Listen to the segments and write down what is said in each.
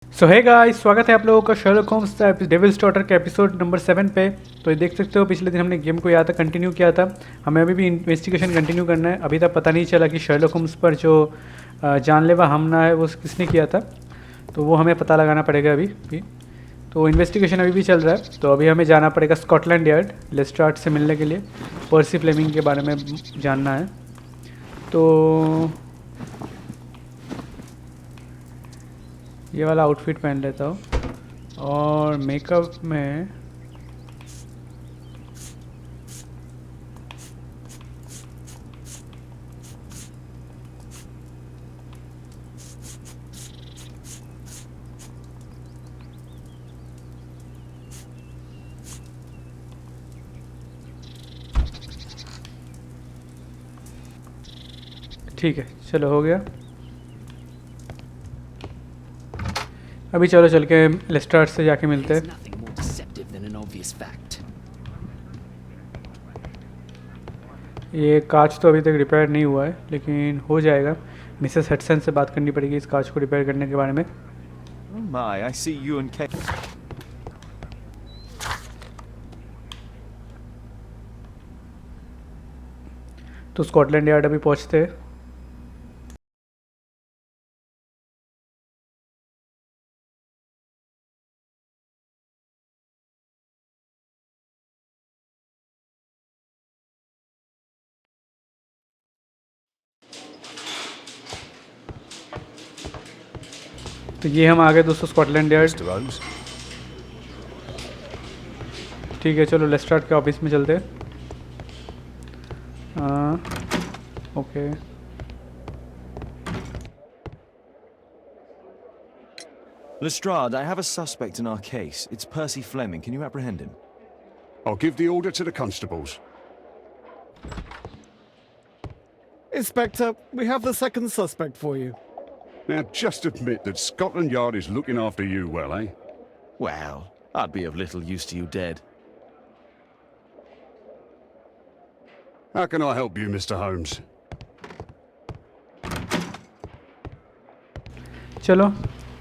सो hey guys, स्वागत है आप लोगों का शर्लॉक होम्स डेविल्स डॉटर के एपिसोड नंबर 7 पे। तो ये देख सकते हो, पिछले दिन हमने गेम को यहाँ तक कंटिन्यू किया था। हमें अभी भी इन्वेस्टिगेशन कंटिन्यू करना है। अभी तक पता नहीं चला कि शर्लॉक होम्स पर जो जानलेवा हमला है वो किसने किया था, तो वो हमें पता लगाना पड़ेगा अभी भी। तो इन्वेस्टिगेशन अभी भी चल रहा है, तो अभी हमें जाना पड़ेगा स्कॉटलैंड यार्ड लेस्ट्रार्ड से मिलने के लिए। पर्सी फ्लेमिंग के बारे में जानना है। तो ये वाला आउटफिट पहन लेता हूँ और मेकअप में ठीक है। चलो हो गया। अभी चलो चल के लेस्ट्रार्ड से जाके मिलते हैं। ये कांच तो अभी तक रिपेयर नहीं हुआ है, लेकिन हो जाएगा। मिसेस हडसन से बात करनी पड़ेगी इस कांच को रिपेयर करने के बारे में। Oh my, I see you and Kate. तो स्कॉटलैंड यार्ड अभी पहुंचते हैं। तो ये हम आ गए दोस्तों स्कॉटलैंड यार्ड। Mr. Holmes. ठीक है, चलो लेस्ट्रार्ड के ऑफिस में चलते हैं। Okay. Lestrade, I have a suspect in our case. It's Percy Fleming. Can you apprehend him? I'll give the order to the constables. Inspector, we have the second suspect for you. Now, just admit that Scotland Yard is looking after you well, eh? Well, I'd be of little use to you dead. How can I help you, Mr. Holmes? चलो,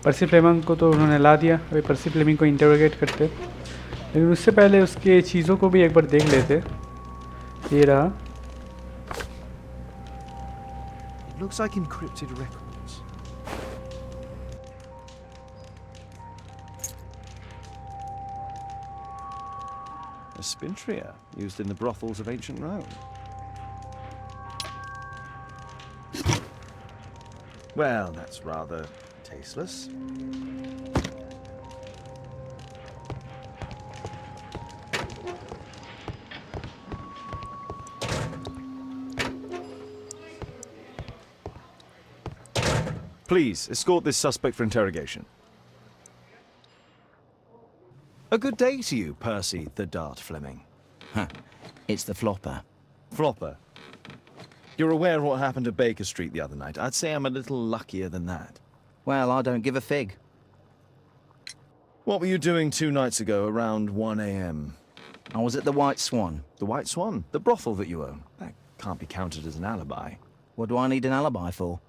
पर्सी Fleming को तो उन्होंने ला दिया। अभी पर्सी Fleming को interrogate करते, लेकिन उससे पहले उसके चीज़ों को भी एक बार देख लेते। ये रहा। Looks like encrypted records. A spintria used in the brothels of ancient Rome. Well, that's rather tasteless. Please, escort this suspect for interrogation. A good day to you, Percy the Dart Fleming. Huh. It's the flopper. Flopper. You're aware of what happened at Baker Street the other night. I'd say I'm a little luckier than that. Well, I don't give a fig. What were you doing 2 nights ago around 1 a.m.? I was at the White Swan. The White Swan? The brothel that you own? That can't be counted as an alibi. What do I need an alibi for?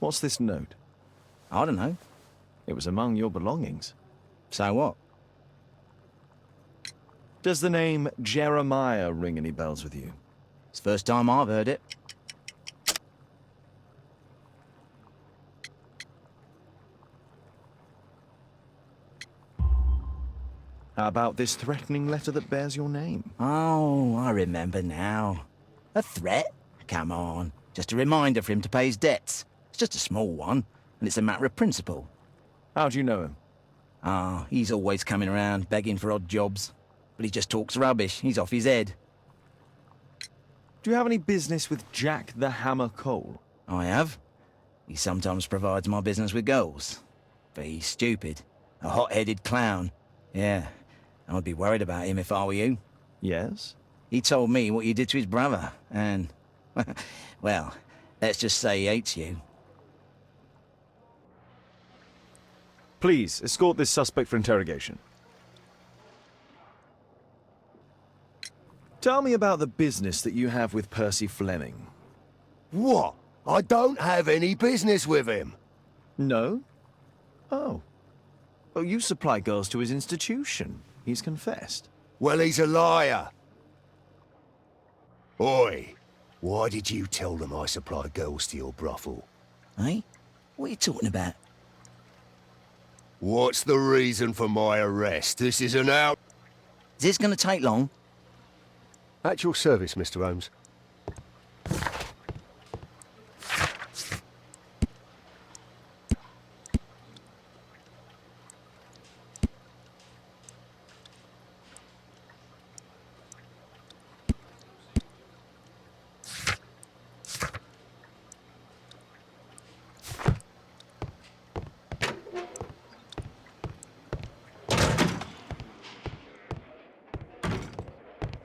What's this note? I don't know. It was among your belongings. So what? Does the name Jeremiah ring any bells with you? It's the first time I've heard it. How about this threatening letter that bears your name? Oh, I remember now. A threat? Come on. Just a reminder for him to pay his debts. It's just a small one, and it's a matter of principle. How do you know him? Ah, he's always coming around, begging for odd jobs. But he just talks rubbish. He's off his head. Do you have any business with Jack the Hammer Cole? I have. He sometimes provides my business with goals. But he's stupid. A hot-headed clown. Yeah, I'd be worried about him if I were you. Yes? He told me what you did to his brother, and... well, let's just say he hates you. Please, escort this suspect for interrogation. Tell me about the business that you have with Percy Fleming. What? I don't have any business with him. No? Oh. Oh, you supply girls to his institution. He's confessed. Well, he's a liar. Oi, why did you tell them I supply girls to your brothel? Eh? What are you talking about? What's the reason for my arrest? This is an out... Is this gonna take long? At your service, Mr. Holmes.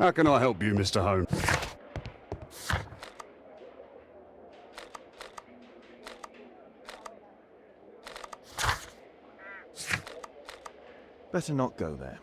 How can I help you, Mr. Holmes? Better not go there.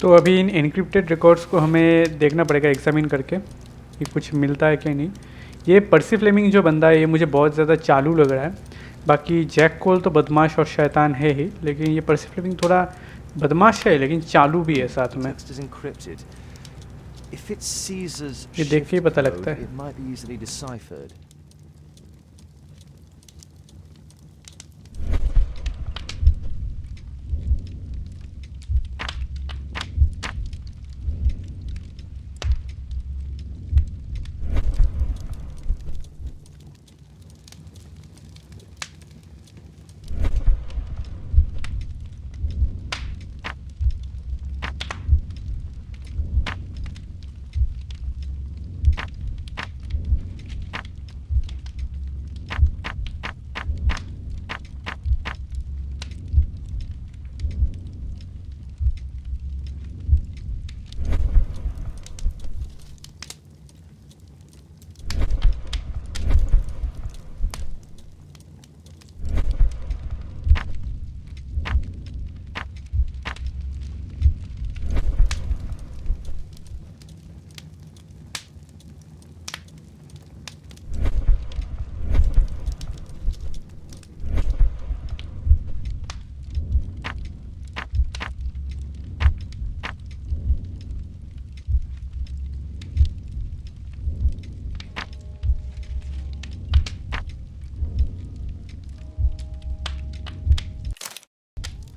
तो अभी इन encrypted records को हमें देखना पड़ेगा examine करके कि कुछ मिलता है कि नहीं। ये पर्सी फ्लेमिंग जो बंदा है ये मुझे बहुत ज़्यादा चालू लग रहा है। बाकी जैक कोल तो बदमाश और शैतान है ही, लेकिन ये पर्सी फ्लेमिंग थोड़ा बदमाश है लेकिन चालू भी है साथ में। ये देख के ही पता लगता है।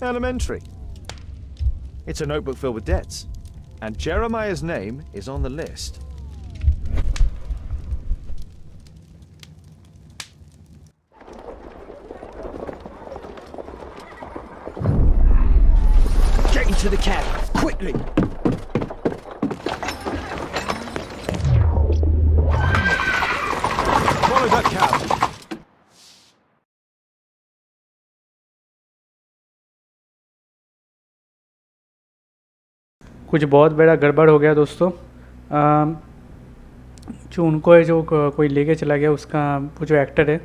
Elementary. It's a notebook filled with debts. And Jeremiah's name is on the list. Get into the cab, quickly! Follow that cab. कुछ बहुत बड़ा गड़बड़ हो गया दोस्तों। जो उनको है जो कोई लेके चला गया उसका वो जो एक्टर है,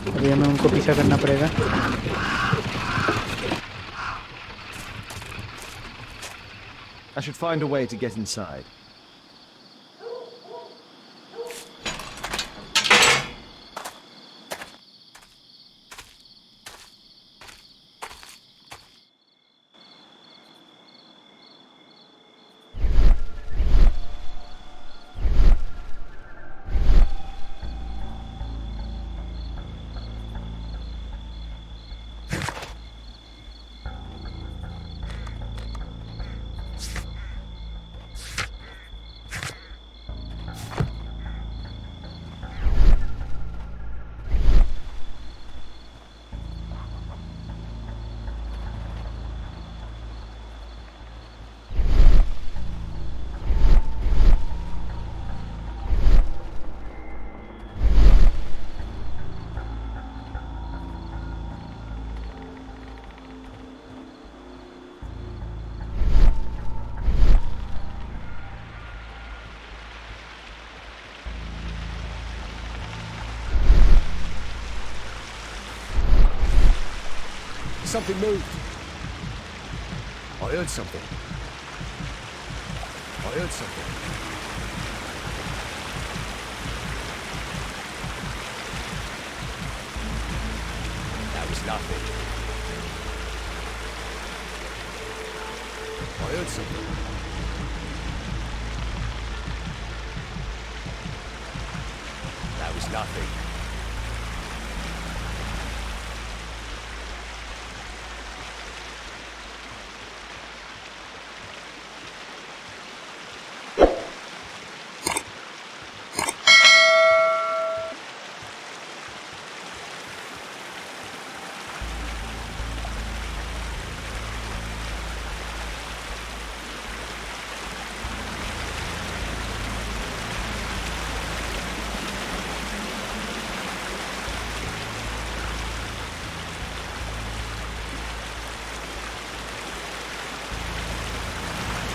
अभी हमें उनको पीछा करना पड़ेगा। I should find a way to get inside. Something moved. I heard something. I heard something. That was nothing. I heard something. That was nothing.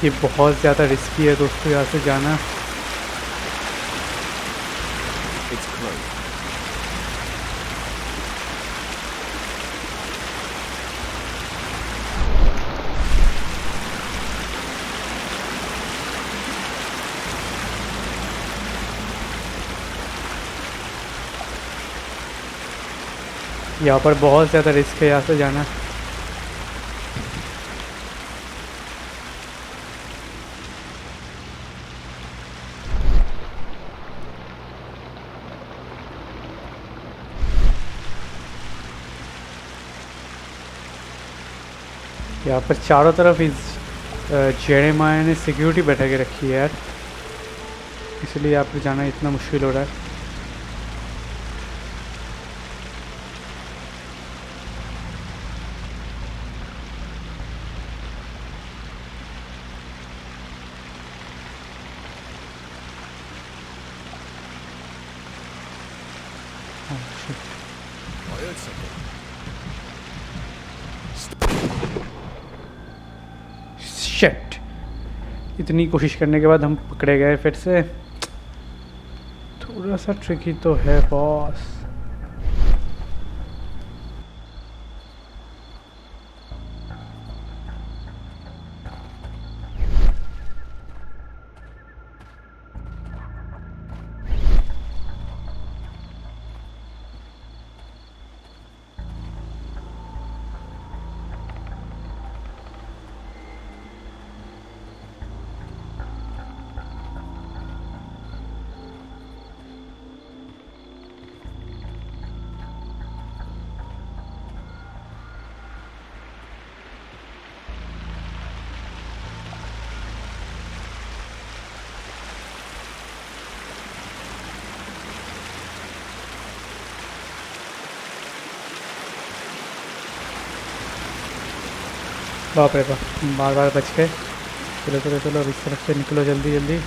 ये बहुत ज़्यादा रिस्की है दोस्तों यहाँ से जाना। It's closed. यहाँ पर बहुत ज़्यादा रिस्क है यहाँ से जाना। यहाँ पर चारों तरफ इस जेरेमाया ने सिक्योरिटी बैठा के रखी है यार, इसलिए यहाँ पर जाना इतना मुश्किल हो रहा है। I heard something. शिट, इतनी कोशिश करने के बाद हम पकड़े गए फिर से। थोड़ा सा ट्रिकी तो है बॉस। बाप रे बाप, बार बार बच गए। चलो चलो चलो, अब इस तरफ से निकलो जल्दी जल्दी।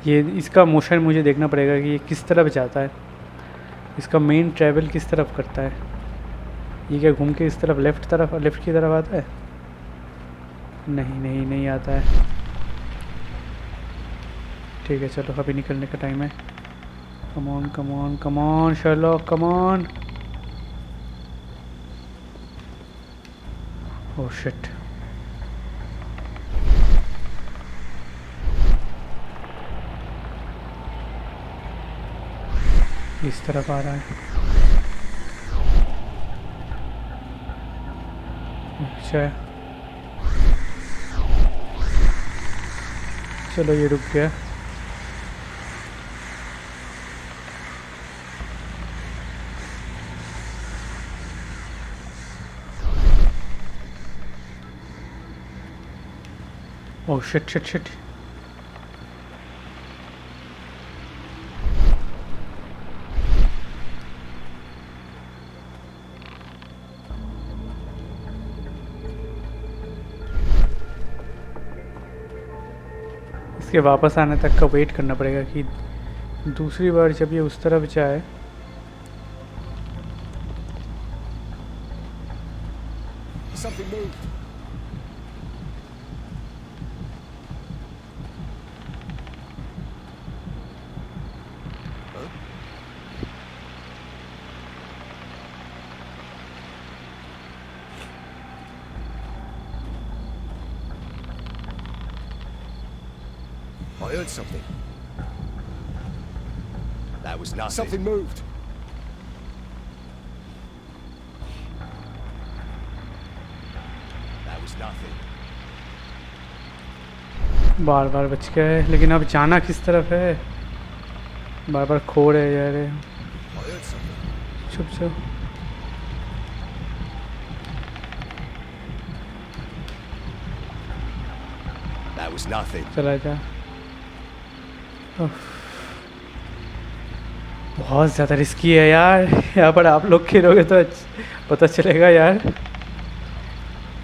ये इसका मोशन मुझे देखना पड़ेगा कि ये किस तरफ जाता है, इसका मेन ट्रैवल किस तरफ करता है। ये क्या घूम के इस तरफ लेफ़्ट की तरफ आता है? नहीं नहीं नहीं आता है। ठीक है चलो अभी निकलने का टाइम है। Come on come on come on Sherlock come on. Oh shit, इस तरफ आ रहा है। अच्छा चलो ये रुक गया। ओह शिट शिट शिट, इसके वापस आने तक का वेट करना पड़ेगा कि दूसरी बार जब ये उस तरफ जाए Something moved. I heard something. That was nothing. Something moved. That was nothing. बार बार बच गया है, लेकिन अब जाना किस तरफ है? बार बार खो रहे जा रहे। I heard something. चुप चुप। That was nothing. चला जा। उफ, बहुत ज़्यादा रिस्की है यार। यहाँ पर आप लोग खेलोगे तो पता चलेगा यार।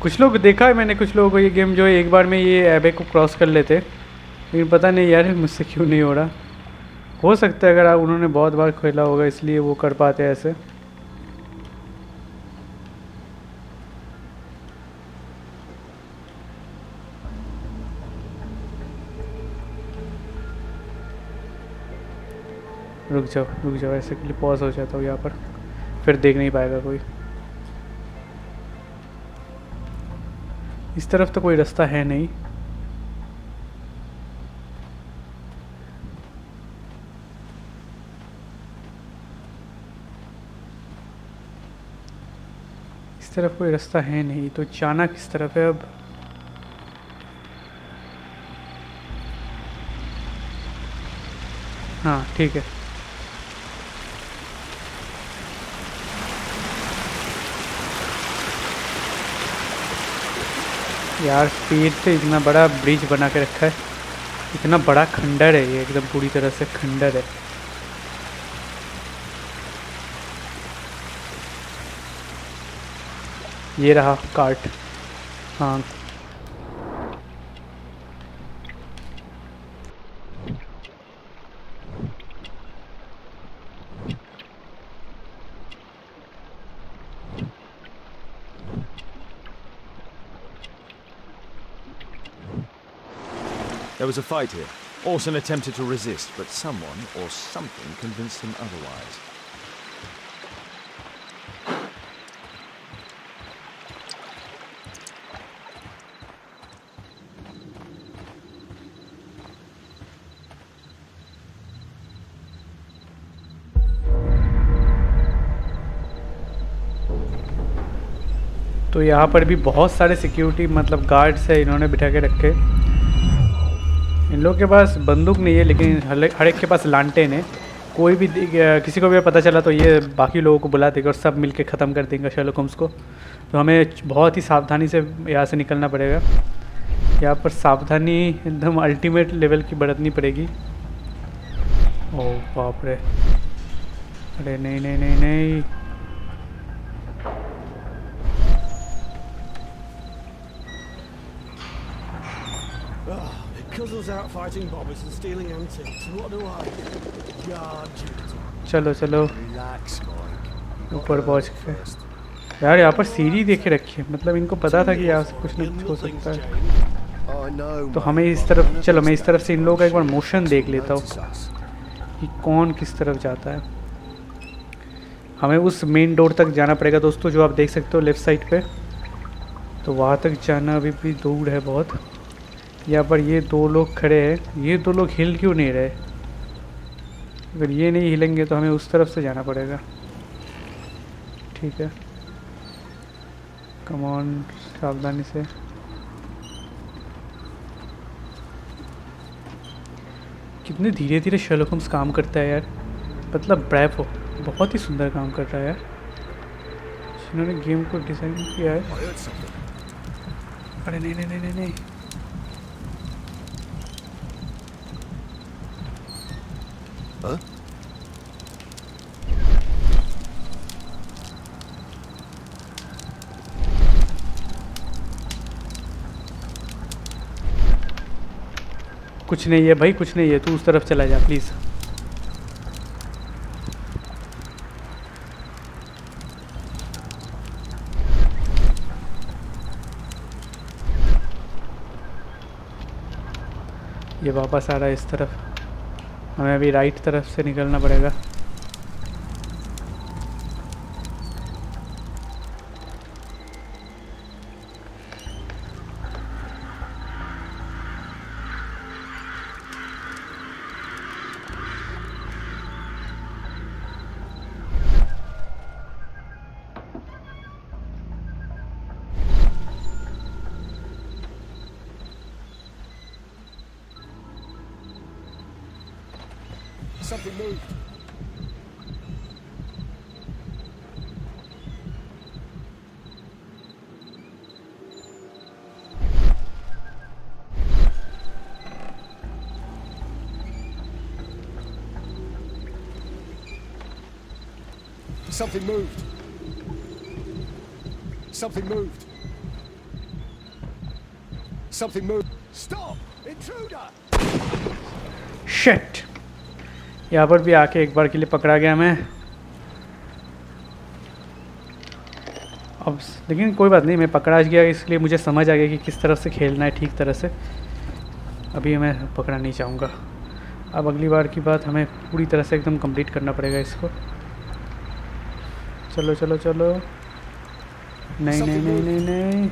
कुछ लोग देखा है मैंने, कुछ लोगों को ये गेम जो है एक बार में ये एबे को क्रॉस कर लेते, लेकिन पता नहीं यार मुझसे क्यों नहीं हो रहा। हो सकता है अगर आप उन्होंने बहुत बार खेला होगा इसलिए वो कर पाते हैं ऐसे। रुक जाओ, ऐसे के लिए पॉज हो जाता हूँ यहाँ पर, फिर देख नहीं पाएगा कोई। इस तरफ तो कोई रास्ता है नहीं। इस तरफ कोई रास्ता है नहीं, तो जाना किस तरफ है अब? हाँ ठीक है। यार स्पीड से इतना बड़ा ब्रिज बना के रखा है, इतना बड़ा खंडर है ये, एकदम पूरी तरह से खंडर है। ये रहा कार्ट। हाँ There was a fight here. Orson attempted to resist, but someone or something convinced him otherwise. तो यहाँ पर भी बहुत सारे सिक्योरिटी मतलब गार्ड्स है, इन्होंने बिठा के रखे। इन लोगों के पास बंदूक नहीं है, लेकिन हर एक के पास लांटेन है। कोई भी किसी को भी पता चला तो ये बाकी लोगों को बुला देगा और सब मिलके ख़त्म कर देंगे शर्लॉक होम्स को। तो हमें बहुत ही सावधानी से यहाँ से निकलना पड़ेगा। यहाँ पर सावधानी एकदम अल्टीमेट लेवल की बरतनी पड़ेगी। ओह बाप रे, अरे नहीं नहीं नहीं नहीं। Because weasel's out fighting bobbies and stealing antiques. And what do I do? Guard duty. चलो चलो Relax, Mike. You got ऊपर to पहुंच earn गए। first. यार यहाँ पर सीढ़ी देखे रखी है, मतलब इनको पता था कि यहाँ से कुछ ना कुछ हो सकता है। I know, तो mate. हमें इस तरफ, चलो मैं इस तरफ से इन लोगों का एक बार मोशन देख लेता हूँ कि कौन किस तरफ जाता है। हमें उस मेन डोर तक जाना पड़ेगा दोस्तों, जो आप देख सकते हो लेफ़्ट साइड पे। तो वहाँ तक जाना अभी भी दूर है बहुत। यहाँ पर ये दो लोग खड़े हैं, ये दो लोग हिल क्यों नहीं रहे? अगर ये नहीं हिलेंगे तो हमें उस तरफ से जाना पड़ेगा। ठीक है, कम ऑन, सावधानी से। कितने धीरे धीरे शर्लॉक होम्स काम करता है यार, मतलब ब्रेवो, बहुत ही सुंदर काम कर रहा है यार जिन्होंने गेम को डिज़ाइन किया है। I heard something. अरे नहीं नहीं नहीं नहीं नहीं, Huh? कुछ नहीं है भाई, कुछ नहीं है, तू उस तरफ चला जा प्लीज़। ये वापस आ रहा है इस तरफ, हमें अभी राइट तरफ से निकलना पड़ेगा। Something moved. Something moved. Something moved. Something moved. Stop! Intruder! Shit, यहाँ पर भी आके एक बार के लिए पकड़ा गया मैं। अब लेकिन कोई बात नहीं, मैं पकड़ा गया इसलिए मुझे समझ आ गया कि किस तरह से खेलना है ठीक तरह से। अभी मैं पकड़ा नहीं चाहूँगा। अब अगली बार की बात हमें पूरी तरह से एकदम कंप्लीट करना पड़ेगा इसको। चलो चलो चलो, नहीं नहीं नहीं नहीं नहीं,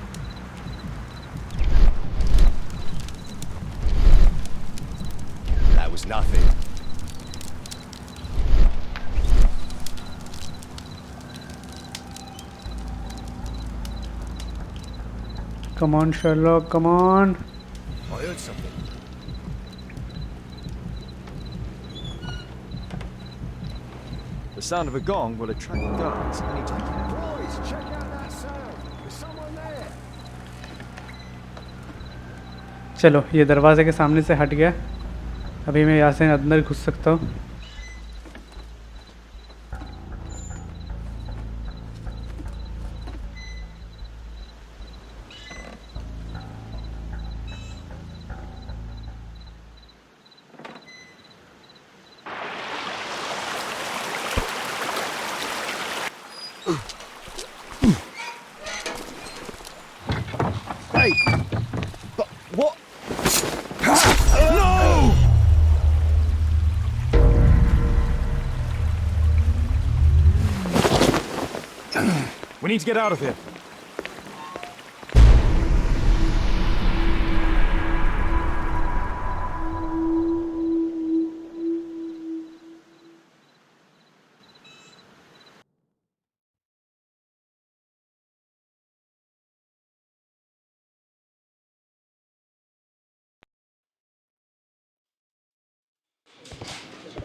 That was nothing. Come on Sherlock, come on. I heard something. The sound of a gong will attract guards anytime. Boys, check out that sound. There's someone there. चलो, ये दरवाजे के सामने से हट गया, अभी मैं यहाँ से अंदर घुस सकता हूँ। Hey! But what? We need to get out of here.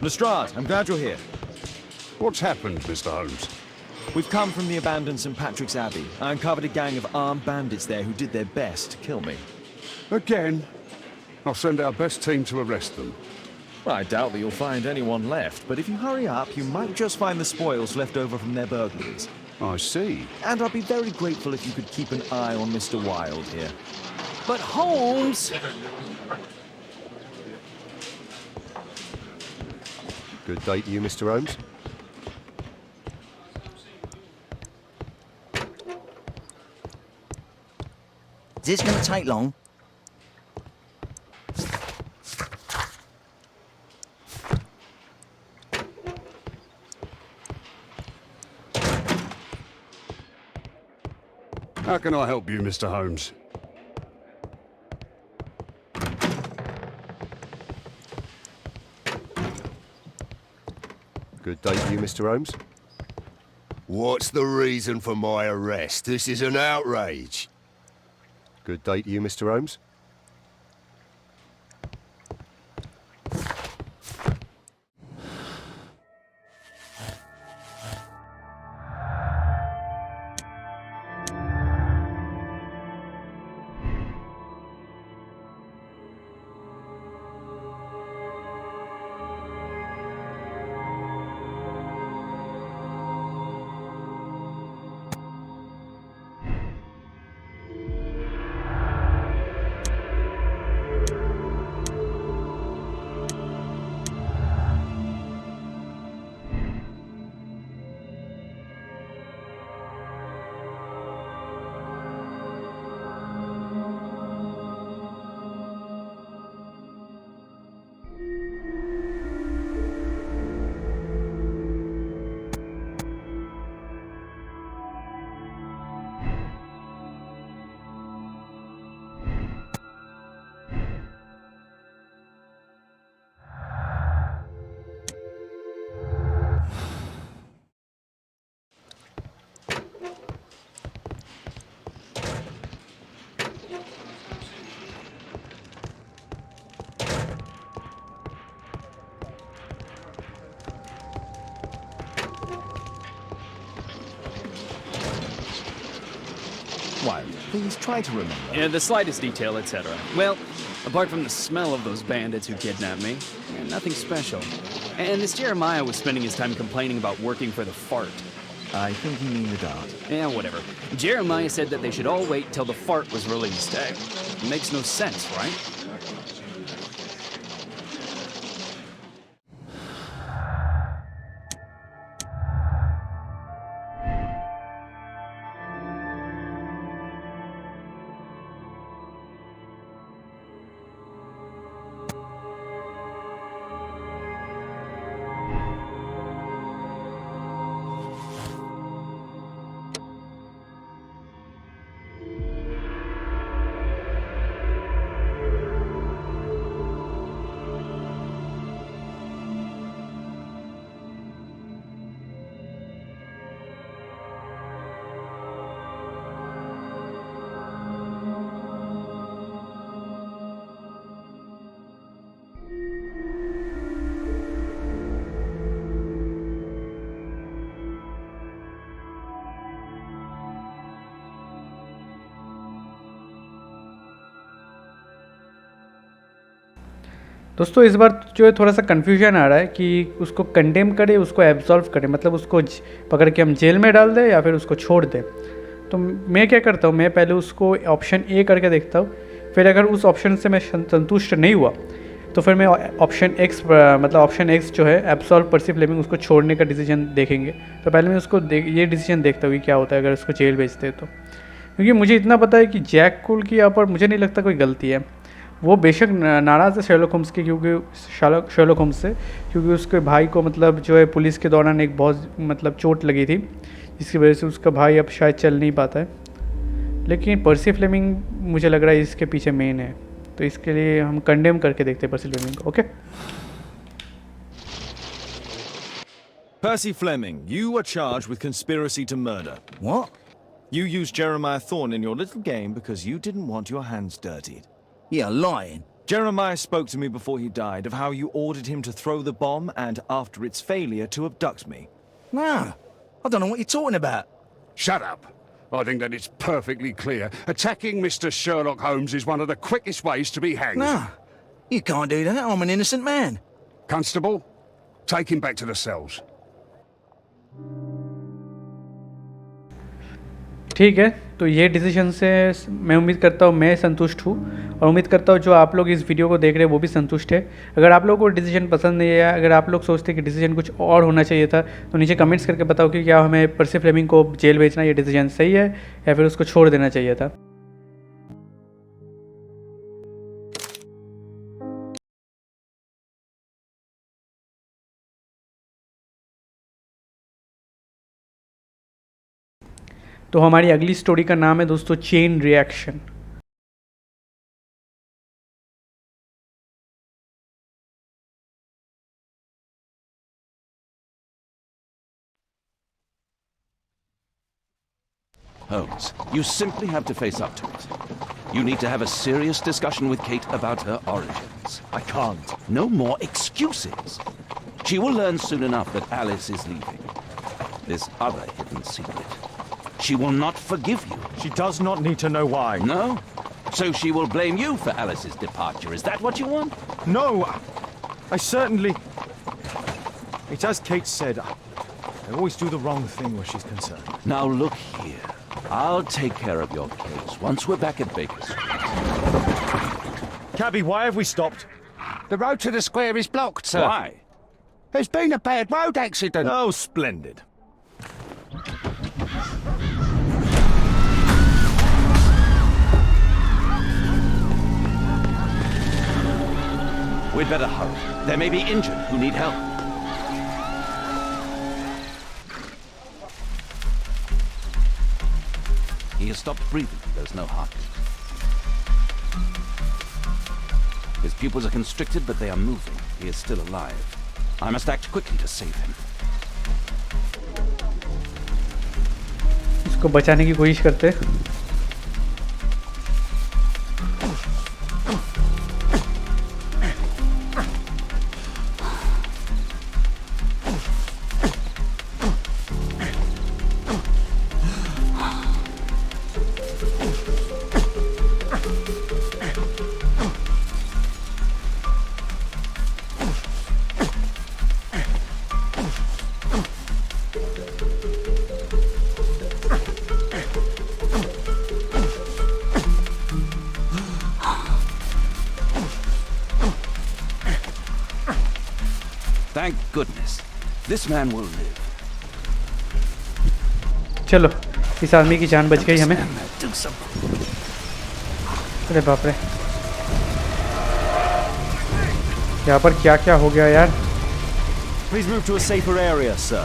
Lestrade, I'm glad you're here. What's happened, Mr. Holmes? We've come from the abandoned St. Patrick's Abbey. I uncovered a gang of armed bandits there who did their best to kill me. Again? I'll send our best team to arrest them. Well, I doubt that you'll find anyone left, but if you hurry up, you might just find the spoils left over from their burglaries. I see. And I'd be very grateful if you could keep an eye on Mr. Wilde here. But Holmes! Good day to you, Mr. Holmes. Is this going to take long? How can I help you, Mr. Holmes? Good day to you, Mr. Holmes. What's the reason for my arrest? This is an outrage. Good day to you, Mr. Holmes. Why, please try to remember. Yeah, the slightest detail, etc. Well, apart from the smell of those bandits who kidnapped me, nothing special. And this Jeremiah was spending his time complaining about working for the fart. I think you mean the dart. Yeah, whatever. Jeremiah said that they should all wait till the fart was released. Makes no sense, right? दोस्तों इस बार जो है थोड़ा सा confusion आ रहा है कि उसको कंडेम करें, उसको एब्जॉल्व करें, मतलब उसको पकड़ के हम जेल में डाल दें या फिर उसको छोड़ दें। तो मैं क्या करता हूँ, मैं पहले उसको ऑप्शन ए करके देखता हूँ, फिर अगर उस ऑप्शन से मैं संतुष्ट नहीं हुआ तो फिर मैं ऑप्शन एक्स मतलब ऑप्शन एक्स जो है एब्सॉल्व पर्सी फ्लेमिंग, उसको छोड़ने का डिसीजन देखेंगे। तो पहले मैं उसको ये डिसीजन देखता हूँ कि क्या होता है अगर उसको जेल भेजते हैं तो। क्योंकि मुझे इतना पता है कि जैक कूल की यहाँ पर मुझे नहीं लगता कोई गलती है। वो बेशक नाराज़ है शेरलॉक होम्स की, क्योंकि शेरलॉक होम्स से, क्योंकि उसके भाई को मतलब जो है पुलिस के दौरान एक बहुत मतलब चोट लगी थी, जिसकी वजह से उसका भाई अब शायद चल नहीं पाता है। लेकिन पर्सी फ्लेमिंग मुझे लग रहा है इसके पीछे मेन है, तो इसके लिए हम कंडेम करके देखते हैं पर्सी फ्लेमिंग को। Okay Percy Fleming, you are charged with conspiracy to murder. What? You used Jeremiah Thorne in your little game because you didn't want your hands dirtied. You're lying. Jeremiah spoke to me before he died of how you ordered him to throw the bomb and, after its failure, to abduct me. No, I don't know what you're talking about. Shut up. I think that it's perfectly clear. Attacking Mr. Sherlock Holmes is one of the quickest ways to be hanged. No, you can't do that. I'm an innocent man. Constable, take him back to the cells. ठीक है, तो ये decision से मैं उम्मीद करता हूँ मैं संतुष्ट हूँ, और उम्मीद करता हूँ जो आप लोग इस वीडियो को देख रहे हैं वो भी संतुष्ट है। अगर आप लोगों को डिसीजन पसंद नहीं है, अगर आप लोग सोचते कि डिसीजन कुछ और होना चाहिए था, तो नीचे कमेंट्स करके बताओ कि क्या हमें पर्सी फ्लेमिंग को जेल भेजना ये डिसीजन सही है या फिर उसको छोड़ देना चाहिए था। तो हमारी अगली स्टोरी का नाम है दोस्तों chain reaction. Holmes, you simply have to face up to it. You need to have a serious discussion with Kate about her origins. I can't. No more excuses. She will learn soon enough that Alice is leaving. This other hidden secret. She will not forgive you. She does not need to know why. No? So she will blame you for Alice's departure. Is that what you want? No, I certainly... It's as Kate said, I always do the wrong thing where she's concerned. Now look here. I'll take care of your case once we're back at Baker Street. Cabby, why have we stopped? The road to the square is blocked, sir. Why? There's been a bad road accident. Oh, splendid. We'd better hurry. There may be injured who need help. He has stopped breathing. There's no heartbeat. His pupils are constricted, but they are moving. He is still alive. I must act quickly to save him. इसको बचाने की कोशिश करते। Thank goodness. This man will live. चलो, इस आदमी की जान बच गई हमें। Do something. अरे बाप रे, यहाँ पर क्या क्या हो गया यार। Please move to a safer area, sir.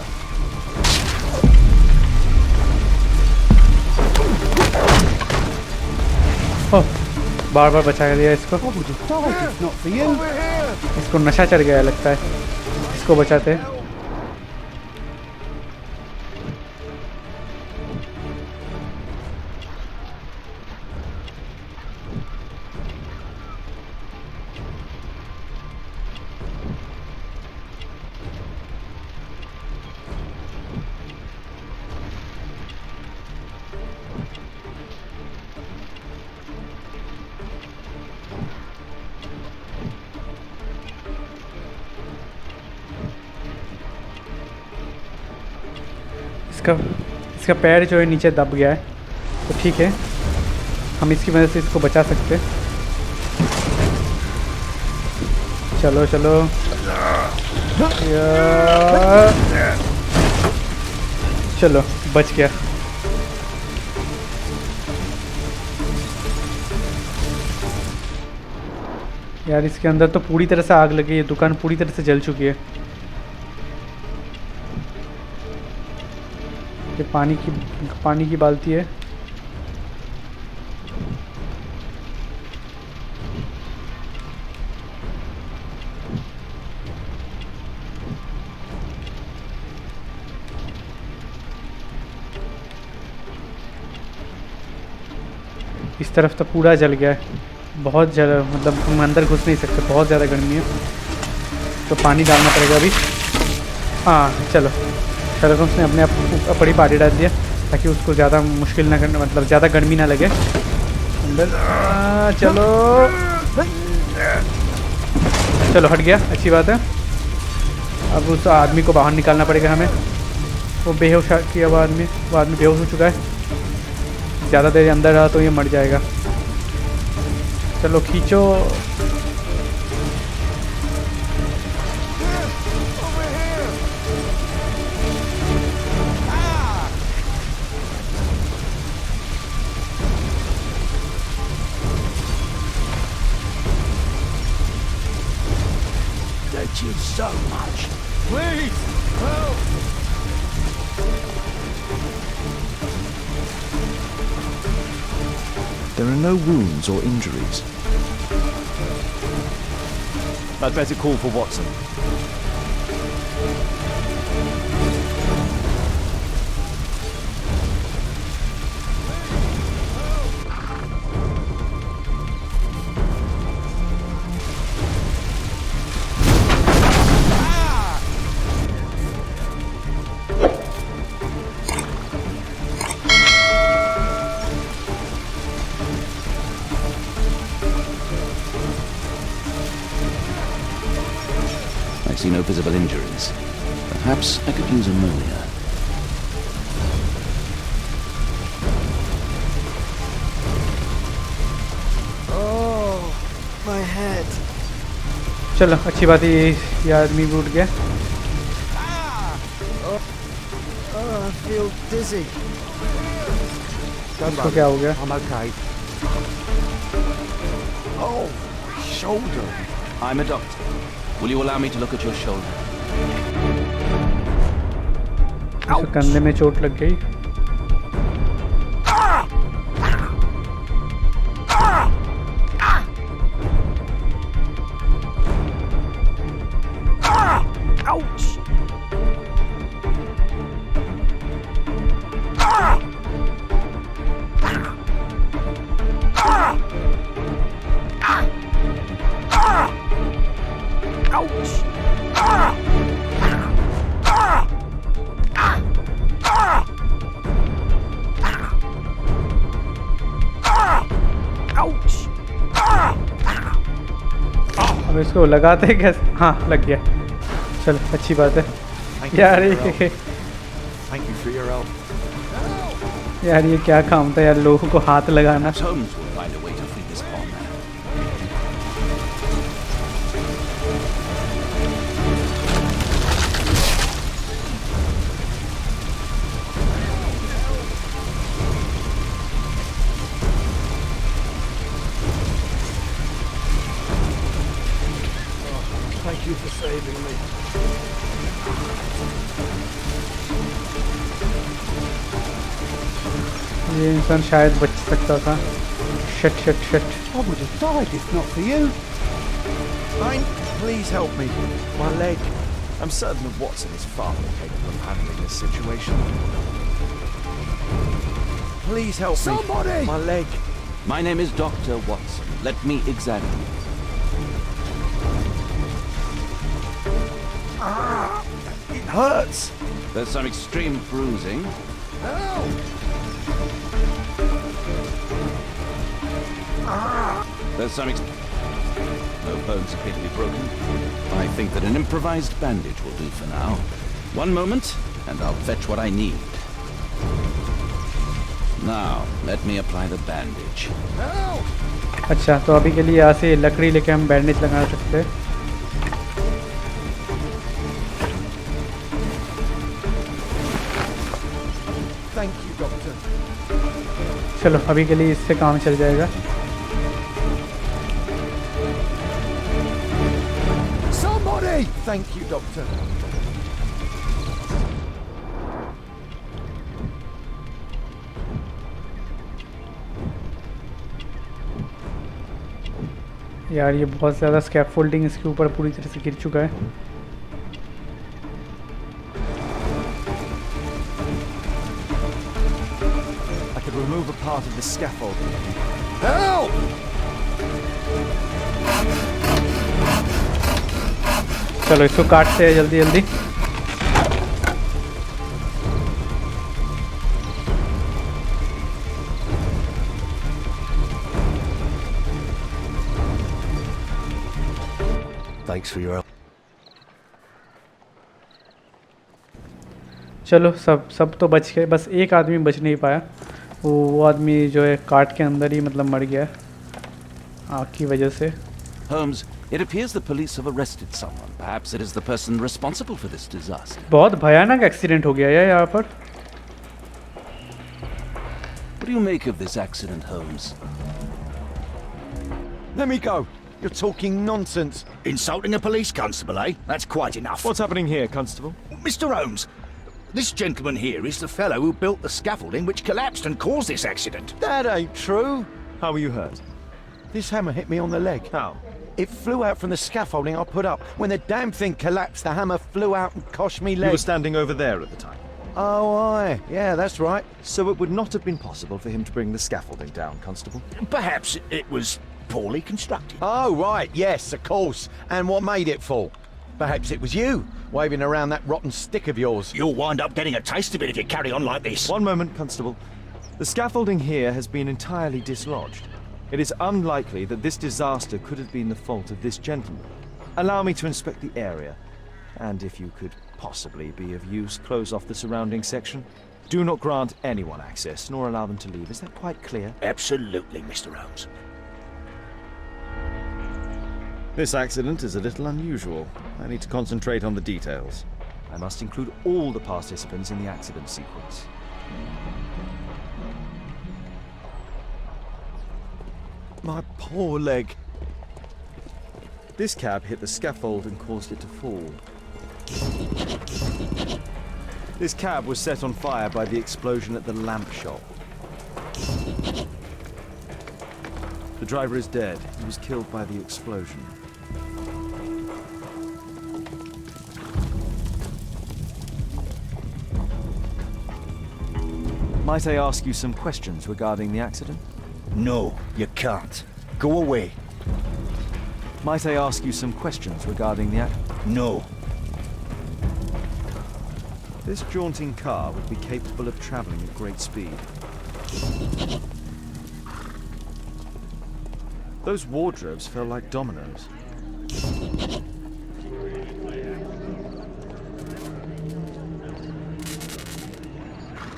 ओह, बार बार बचा दिया इसको। इसको नशा चढ़ गया लगता है, इसको बचाते। इसका पैर जो है नीचे दब गया है, तो ठीक है, हम इसकी वजह से इसको बचा सकते। चलो चलो, चलो बच गया। यार इसके अंदर तो पूरी तरह से आग लगी है, दुकान पूरी तरह से जल चुकी है। ये पानी की बाल्टी है। इस तरफ तो पूरा जल गया है, बहुत जल, मतलब हम अंदर घुस नहीं सकते, बहुत ज़्यादा गर्मी है, तो पानी डालना पड़ेगा अभी। हाँ चलो, शर्लॉक होम्स ने अपने आप बड़ी पानी डाल दिया ताकि उसको ज़्यादा मुश्किल ना करना, मतलब ज़्यादा गर्मी ना लगे अंदर। चलो चलो, हट गया, अच्छी बात है। अब उस आदमी को बाहर निकालना पड़ेगा हमें। वो बेहोश किया वो आदमी बेहोश हो चुका है। ज़्यादा देर अंदर रहा तो ये मर जाएगा। चलो खींचो। Thank you so much. Please! Help! There are no wounds or injuries. I'd better call for Watson. I see no visible injuries. Perhaps I could use ammonia. Oh, my head. चलो अच्छी बात है, ये आदमी भी उठ गया। Oh, I feel dizzy. इसको क्या हो गया? I'm okay. Oh, shoulder. I'm a doctor. Will you allow me to look at your shoulder? इसको कंधे में चोट लग गई। Ouch! अब इसको लगाते हैं कैसे? हाँ लग गया। चलो अच्छी बात है यार। Thank you for your help. यार ये क्या काम था यार, लोगों को हाथ लगाना। Holmes will find a way to free this poor man. Thank you for saving me. ये इंसान शायद बच सकता था। Shut shut shut. I would have died if not for you. Fine, please help me. My leg. I'm certain that Watson is far more capable of handling this situation. Please help me. Somebody! My leg. My name is Dr. Watson. Let me examine you. It hurts. There's some extreme bruising. Help! There's some no bones appear to be broken. I think that an improvised bandage will do for now. One moment, and I'll fetch what I need. Now, let me apply the bandage. अच्छा तो अभी के लिए यहाँ से लकड़ी लेके हम बैंडेज लगा सकते हैं। Thank you, Doctor. चलो अभी के लिए इससे काम चल जाएगा। Somebody! Thank you, Doctor. यार ये बहुत ज़्यादा स्कैफोल्डिंग इसके ऊपर पूरी तरह से गिर चुका है। I could remove a part of the scaffold. Help! चलो इसको काटते हैं जल्दी जल्दी। Thanks for your help. चलो सब तो बच गए, बस एक आदमी बच नहीं पाया। वो आदमी जो है काट के अंदर ही मतलब मर गया आग की वजह से। Holmes, it appears the police have arrested someone. Perhaps it is the person responsible for this disaster. बहुत भयानक एक्सीडेंट हो गया है यहाँ पर। What do you make of this accident, Holmes? Let me go. You're talking nonsense. Insulting a police constable, eh? That's quite enough. What's happening here, Constable? Mr. Holmes, this gentleman here is the fellow who built the scaffolding which collapsed and caused this accident. That ain't true. How were you hurt? This hammer hit me on the leg. How? It flew out from the scaffolding I put up. When the damn thing collapsed, the hammer flew out and cost me leg. You were standing over there at the time. Oh, aye. Yeah, that's right. So it would not have been possible for him to bring the scaffolding down, Constable? Perhaps it was poorly constructed. Oh, right. Yes, of course. And what made it fall? Perhaps it was you, waving around that rotten stick of yours. You'll wind up getting a taste of it if you carry on like this. One moment, Constable. The scaffolding here has been entirely dislodged. It is unlikely that this disaster could have been the fault of this gentleman. Allow me to inspect the area. And if you could possibly be of use, close off the surrounding section. Do not grant anyone access, nor allow them to leave. Is that quite clear? Absolutely, Mr. Holmes. This accident is a little unusual. I need to concentrate on the details. I must include all the participants in the accident sequence. My poor leg. This cab hit the scaffold and caused it to fall. This cab was set on fire by the explosion at the lamp shop. The driver is dead. He was killed by the explosion. Might I ask you some questions regarding the accident? No, you can't. Go away. Might I ask you some questions regarding the accident? No. This jaunting car would be capable of traveling at great speed. Those wardrobes fell like dominoes.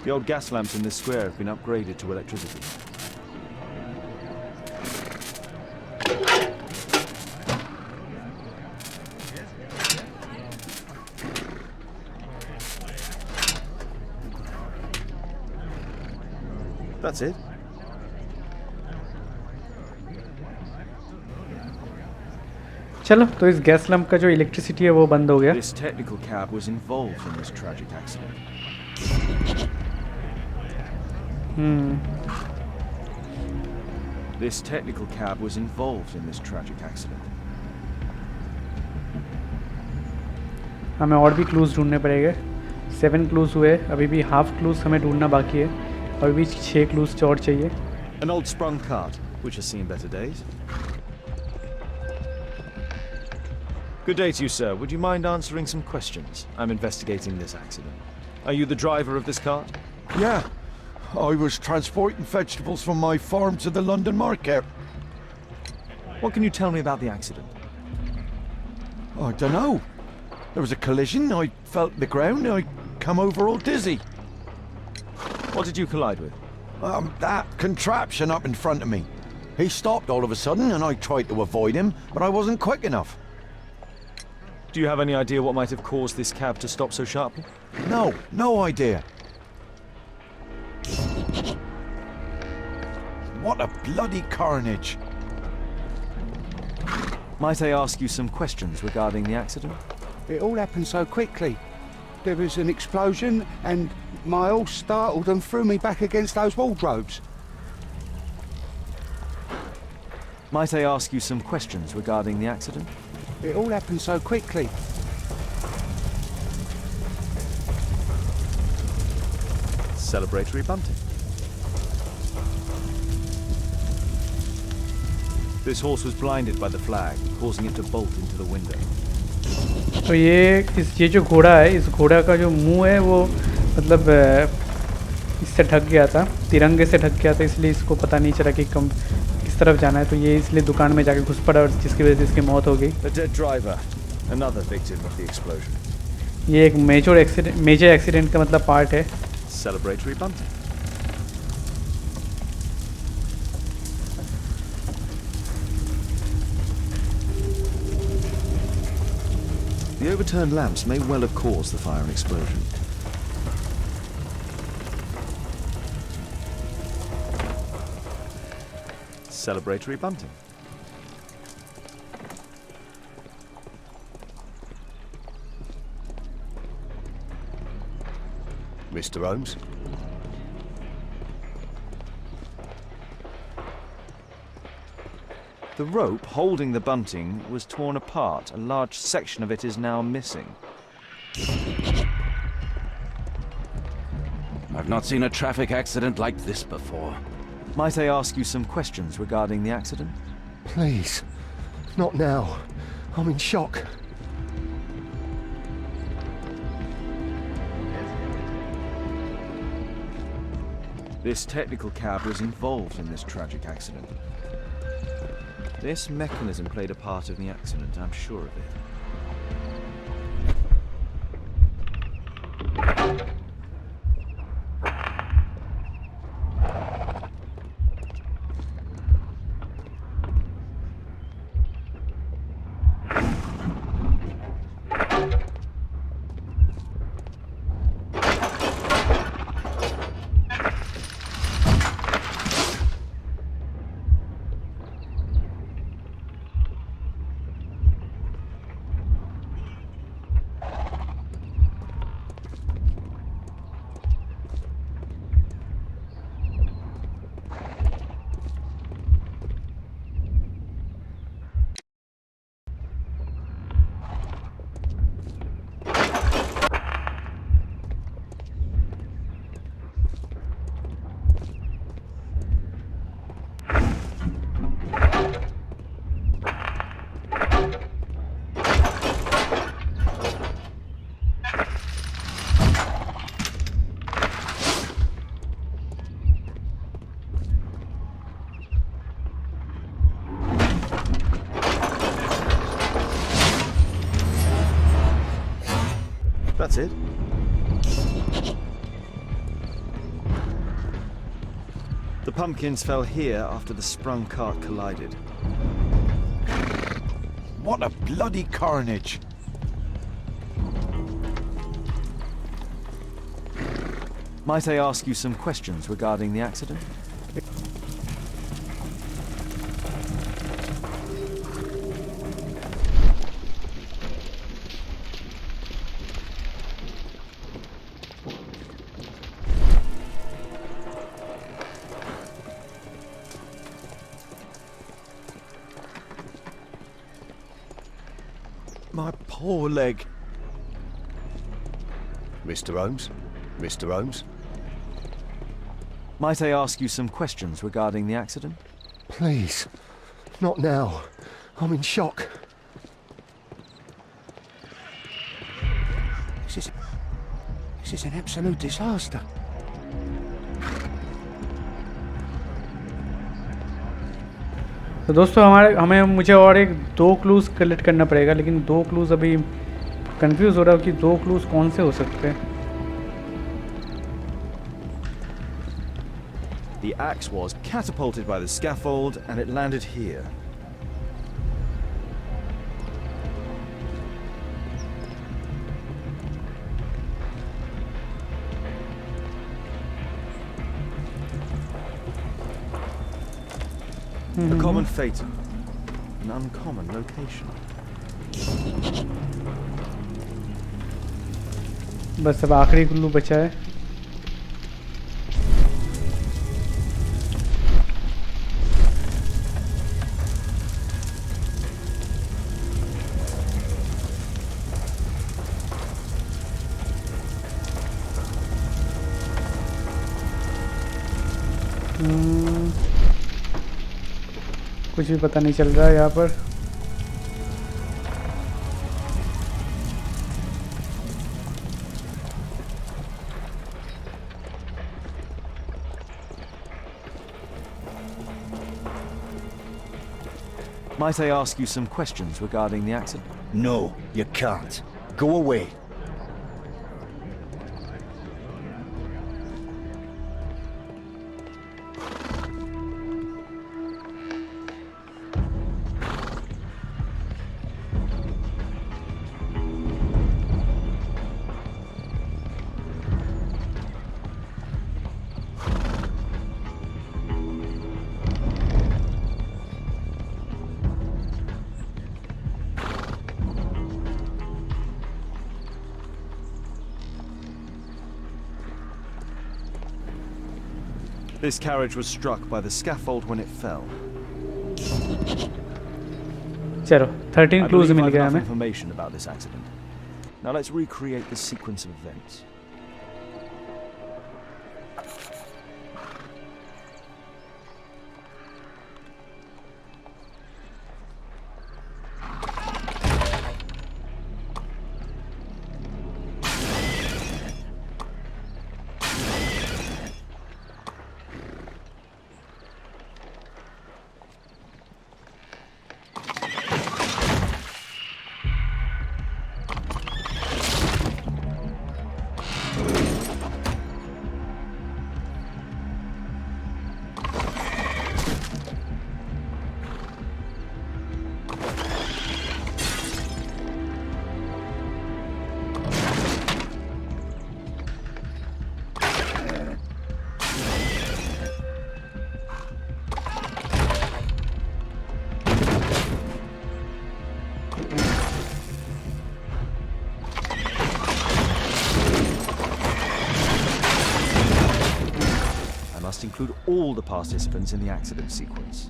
The old gas lamps in this square have been upgraded to electricity. That's it. चलो तो इस gas lamp का जो electricity है वो बंद हो गया। This technical cab was involved in this tragic accident. This technical cab was involved in this tragic accident. हमें और भी क्लूज ढूंढने पड़ेंगे। 7 क्लूज हुए, अभी भी हाफ क्लूज हमें ढूंढना बाकी है, अभी भी 6 क्लूज और चाहिए। An old sprung cart, which has seen better days. Good day to you, sir. Would you mind answering some questions? I'm investigating this accident. Are you the driver of this cart? Yeah. I was transporting vegetables from my farm to the London market. What can you tell me about the accident? I don't know. There was a collision. I felt the ground. I come over all dizzy. What did you collide with? That contraption up in front of me. He stopped all of a sudden, and I tried to avoid him, but I wasn't quick enough. Do you have any idea what might have caused this cab to stop so sharply? No idea. What a bloody carnage. Might I ask you some questions regarding the accident? It all happened so quickly. There was an explosion and my horse startled and threw me back against those wardrobes. Might I ask you some questions regarding the accident? It all happened so quickly. Celebratory bunting. This horse was blinded by the flag, causing it to bolt into the window. तो ये जो घोड़ा है, इस घोड़ा का जो मुंह है वो मतलब इससे ढक गया था, तिरंगे से ढक गया था, इसलिए इसको पता नहीं चला कि किस तरफ जाना है, तो ये इसलिए दुकान में जाके घुस पड़ा और जिसकी वजह से इसकी मौत हो गई। A dead driver, another victim of the explosion. ये एक मेजर एक्सीडेंट का मतलब पार्ट है। Celebratory bunting. The overturned lamps may well have caused the fire and explosion. Celebratory bunting. Mr. Holmes? The rope holding the bunting was torn apart. A large section of it is now missing. I've not seen a traffic accident like this before. Might I ask you some questions regarding the accident? Please. Not now. I'm in shock. This technical cab was involved in this tragic accident. This mechanism played a part in the accident, I'm sure of it. That's it. The pumpkins fell here after the sprung cart collided. What a bloody carnage! Might I ask you some questions regarding the accident? My poor leg. Mr. Holmes? Mr. Holmes? Might I ask you some questions regarding the accident? Please. Not now. I'm in shock. This is an absolute disaster. तो दोस्तों मुझे और एक 2 clues collect करना पड़ेगा, लेकिन 2 clues अभी confuse हो रहा हूँ कि 2 क्लूज़ कौन से हो सकते हैं। The axe was catapulted by the scaffold and it landed here. A common fate, an uncommon location. बस अब आखिरी क्लू बचा है। कुछ भी पता नहीं चल रहा है यहाँ पर। Might I ask you some questions regarding the accident? No, you can't. Go away. This carriage was struck by the scaffold when it fell. चलो 13 I clues believe mill I've गया enough हमें. information about this accident. Now let's recreate the sequence of events. Include all the participants in the accident sequence.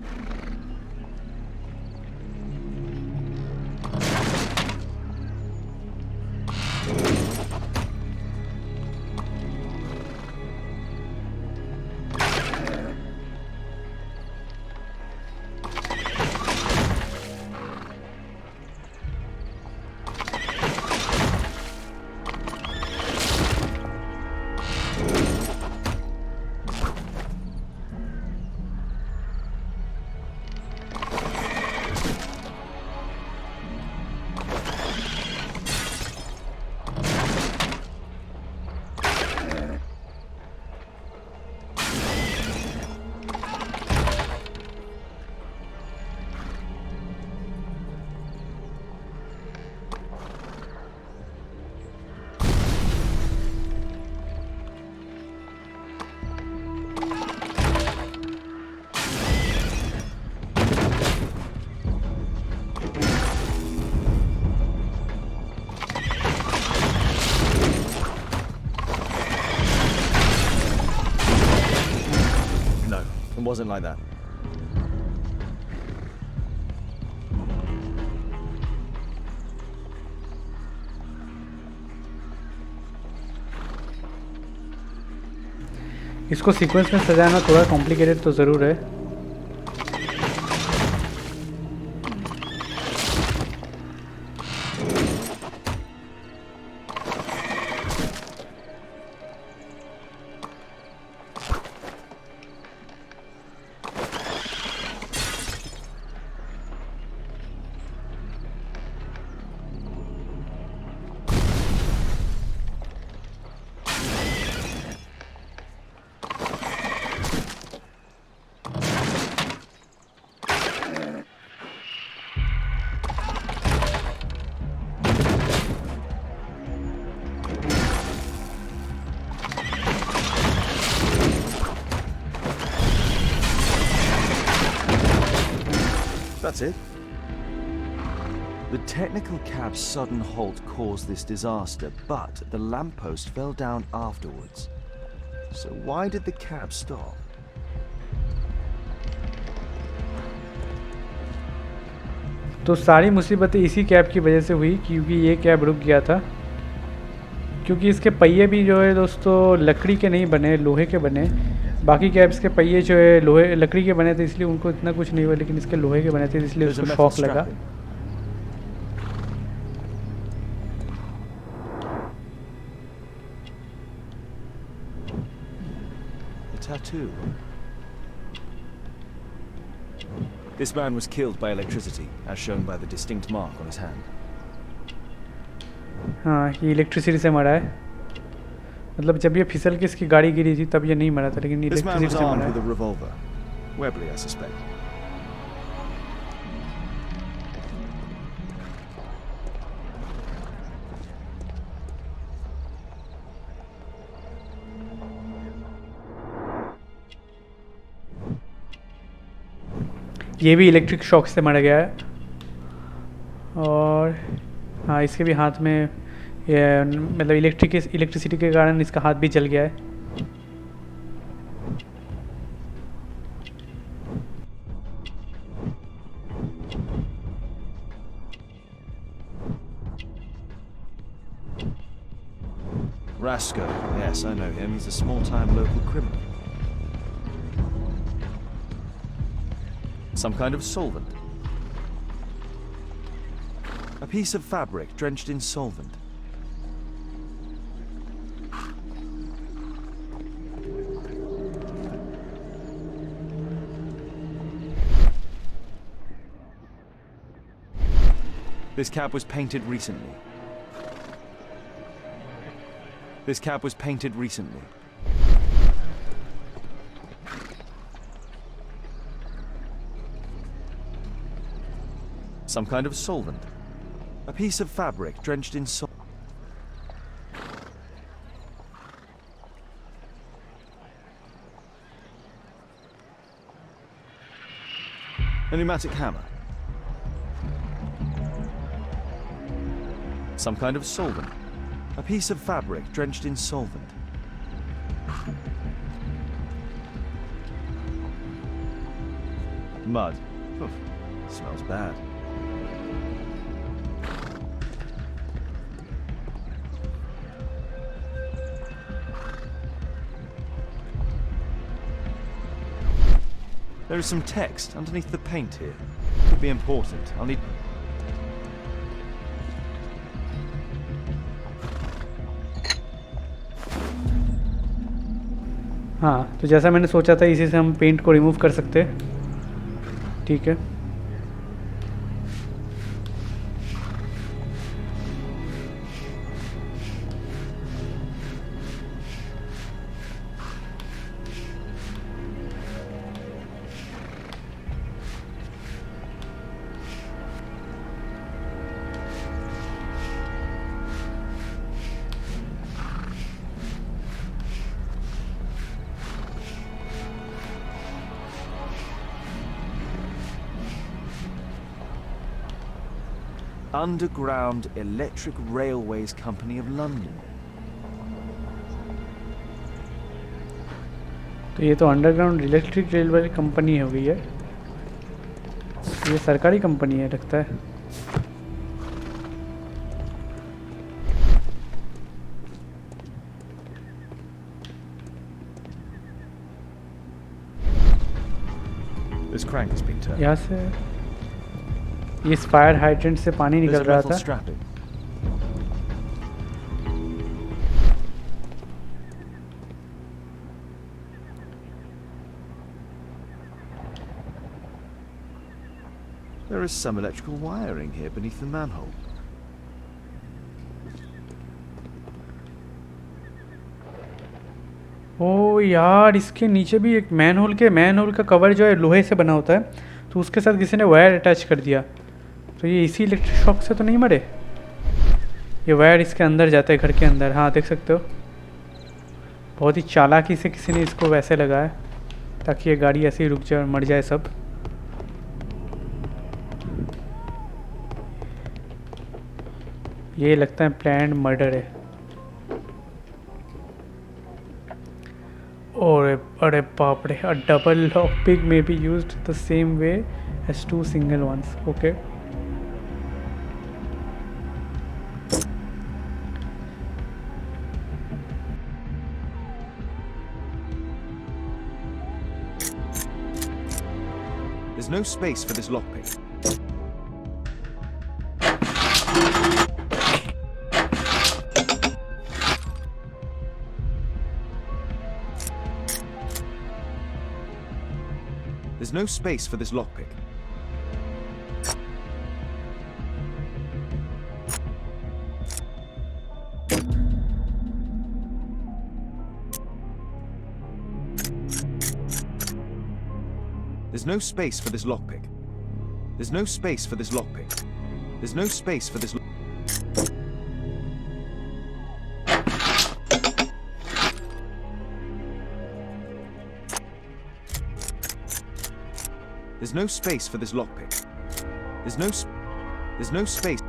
It wasn't like that. इसको sequence में सजाना थोड़ा complicated तो ज़रूर है. That's it. The technical cab's sudden halt caused this disaster, but the lamppost fell down afterwards. So why did the cab stop? तो सारी मुसीबतें इसी कैब की वजह से हुई क्योंकि ये कैब रुक गया था. क्योंकि इसके पहिए भी जो है दोस्तों लकड़ी के नहीं बने, लोहे के बने. बाकी कैब्स के पहिए जो है लोहे लकड़ी के बने थे, इसलिए उनको इतना कुछ नहीं हुआ, लेकिन इसके लोहे के बने थे इसलिए उसको शॉक लगा. Tattoo. This man was killed by electricity, as shown by the distinct mark on his hand. हाँ, ये इलेक्ट्रिसिटी से मरा है. मतलब जब ये फिसल के इसकी गाड़ी गिरी थी तब ये नहीं मरा था, लेकिन इलेक्ट्रिसिटी से मरा है. With a revolver, Webley, I suspect. ये भी इलेक्ट्रिक शॉक से मर गया है. और हाँ, इसके भी हाथ में ये मतलब इलेक्ट्रिसिटी के कारण इसका हाथ भी जल गया है. Rasco. Yes, I know him. He's a small-time local criminal. Some kind of solvent. A piece of fabric drenched in solvent. This cab was painted recently. This cab was painted recently. Some kind of solvent. A piece of fabric drenched in solvent. A pneumatic hammer. Some kind of solvent. A piece of fabric drenched in solvent. Mud. Oof, smells bad. There is some text underneath the paint here. Could be important. I'll need... हाँ, तो जैसा मैंने सोचा था इसी से हम paint को रिमूव कर सकते हैं। ठीक है, Underground Electric Railways Company of London. तो ये तो अंडरग्राउंड इलेक्ट्रिक रेलवे कंपनी हो गई है। ये सरकारी कंपनी है लगता है। This crank has been turned. यहाँ से इस फायर हाइड्रेंट से पानी निकल रहा था। There is some electrical wiring here beneath the manhole. ओ यार, इसके नीचे भी एक मैनहोल का कवर जो है लोहे से बना होता है, तो उसके साथ किसी ने वायर अटैच कर दिया। तो ये इसी इलेक्ट्रिक शॉक से तो नहीं मरे? ये वायर इसके अंदर जाता है, घर के अंदर। हाँ, देख सकते हो, बहुत ही चालाकी से किसी ने इसको वैसे लगाया ताकि ये गाड़ी ऐसे ही रुक जाए और मर जाए सब। ये लगता है प्लान्ड मर्डर है। और अरे बाप रे, a double lock pick may be used the same way as two single ones. Okay. There's no space for this lockpick. There's no space for this lockpick. There's no space for this lockpick. There's no space for this lockpick. There's no space for this. There's no space for this lockpick. There's no space.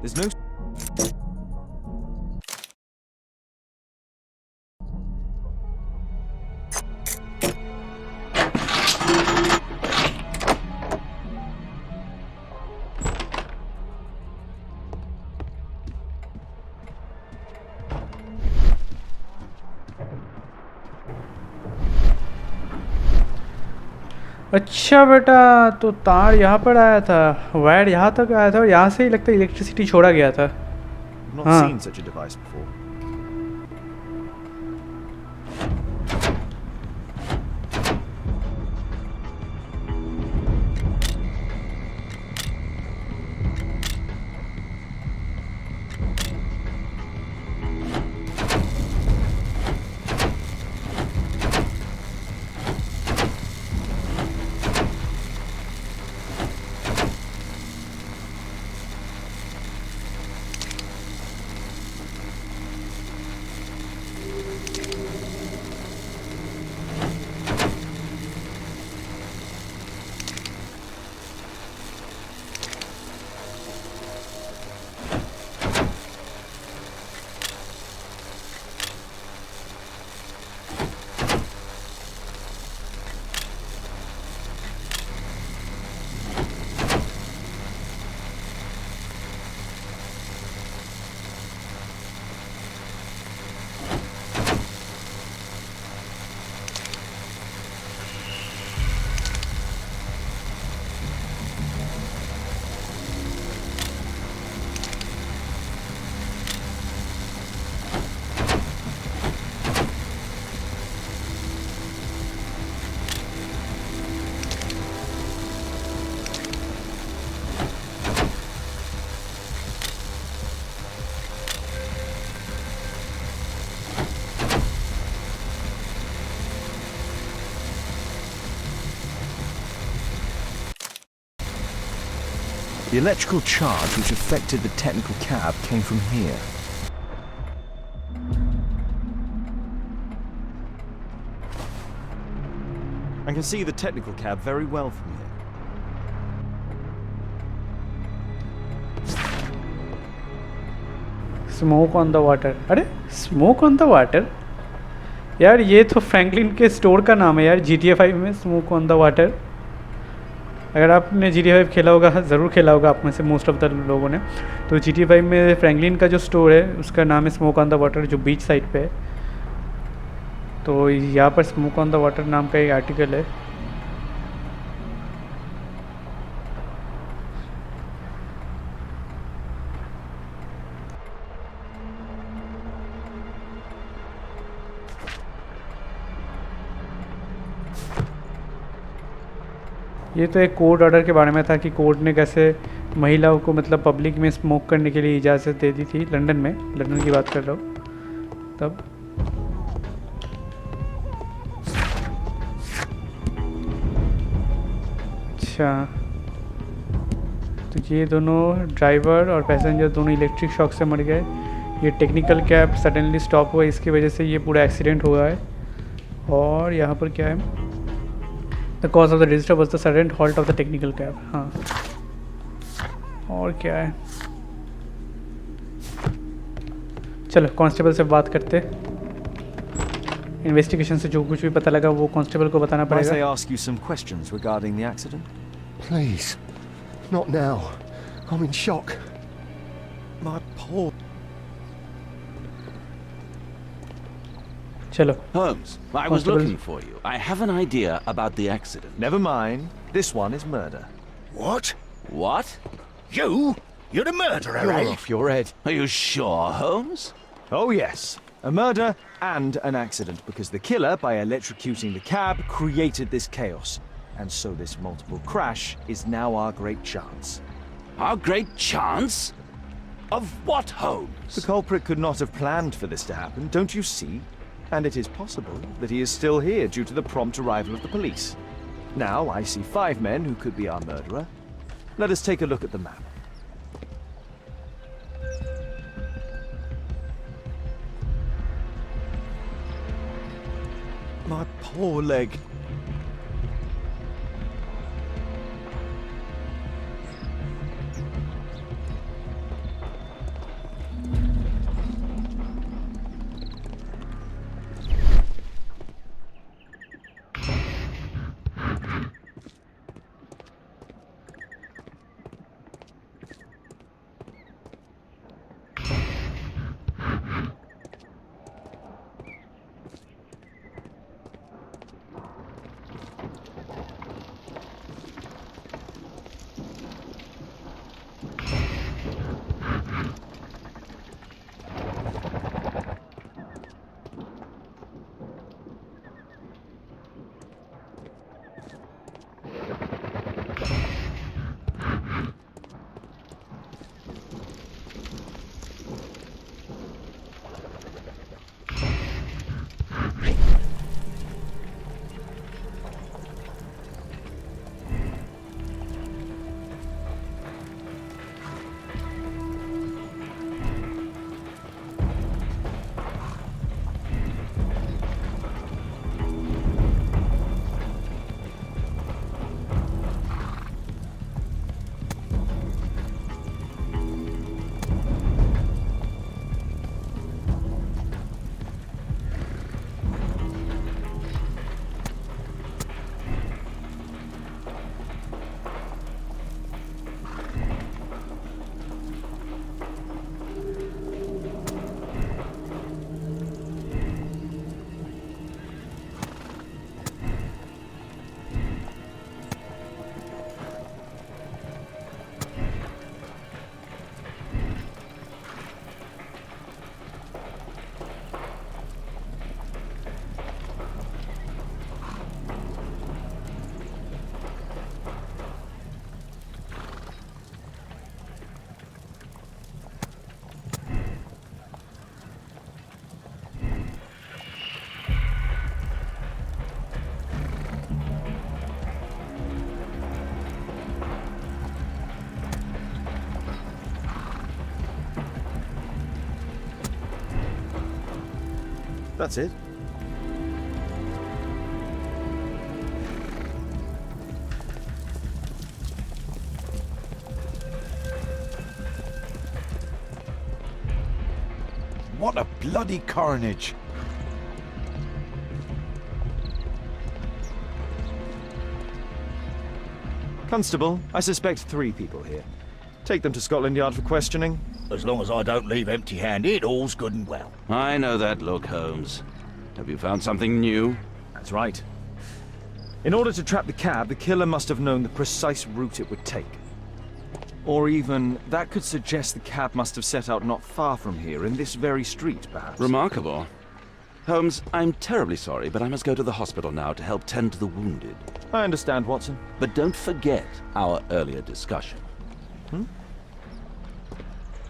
There's no. अच्छा बेटा, तो तार यहाँ पर आया था, wire यहाँ तक आया था और यहाँ से ही लगता है इलेक्ट्रिसिटी छोड़ा गया था। Not हाँ seen such a device before. The electrical charge which affected the technical cab came from here. I can see the technical cab very well from here. Smoke on the water. अरे smoke on the water यार, ये तो Franklin के store का नाम है यार, GTA 5 में स्मोक ऑन द वाटर। अगर आपने GTA 5 खेला होगा, ज़रूर खेला होगा आप में से मोस्ट ऑफ द लोगों ने, तो GTA 5 में फ्रैंकलिन का जो स्टोर है उसका नाम है स्मोक ऑन द वाटर, जो बीच साइड पे है। तो यहाँ पर स्मोक ऑन द वाटर नाम का एक आर्टिकल है। ये तो एक कोर्ट ऑर्डर के बारे में था कि कोर्ट ने कैसे महिलाओं को मतलब पब्लिक में स्मोक करने के लिए इजाज़त दे दी थी लंदन में, लंदन की बात कर रहा हूँ तब। अच्छा, तो ये दोनों ड्राइवर और पैसेंजर दोनों इलेक्ट्रिक शॉक से मर गए। ये टेक्निकल कैब सडनली स्टॉप हुआ, इसकी वजह से ये पूरा एक्सीडेंट हुआ है। और यहाँ पर क्या है, the cause of the disaster was the sudden halt of the technical cab. हाँ, और क्या है, चलो कांस्टेबल से बात करते। इन्वेस्टिगेशन से जो कुछ भी पता लगा वो कांस्टेबल को बताना Might I पड़ेगा। ask you some questions regarding the accident? Please, not now. I'm in shock. My poor... चलो Holmes, I was Constable. looking for you. I have an idea about the accident. Never mind. This one is murder. What? What? You? You're the murderer, You're eh? off your head. Are you sure, Holmes? Oh yes, a murder and an accident because the killer, by electrocuting the cab, created this chaos. And so this multiple crash is now our great chance. Our great chance? Of what, Holmes? The culprit could not have planned for this to happen, don't you see? And it is possible that he is still here due to the prompt arrival of the police. Now I see 5 men who could be our murderer. Let us take a look at the map. My poor leg. That's it. What a bloody carnage! Constable, I suspect 3 people here. Take them to Scotland Yard for questioning. As long as I don't leave empty-handed, all's good and well. I know that look, Holmes. Have you found something new? That's right. In order to trap the cab, the killer must have known the precise route it would take. Or even, that could suggest the cab must have set out not far from here, in this very street, perhaps. Remarkable. Holmes, I'm terribly sorry, but I must go to the hospital now to help tend to the wounded. I understand, Watson. But don't forget our earlier discussion.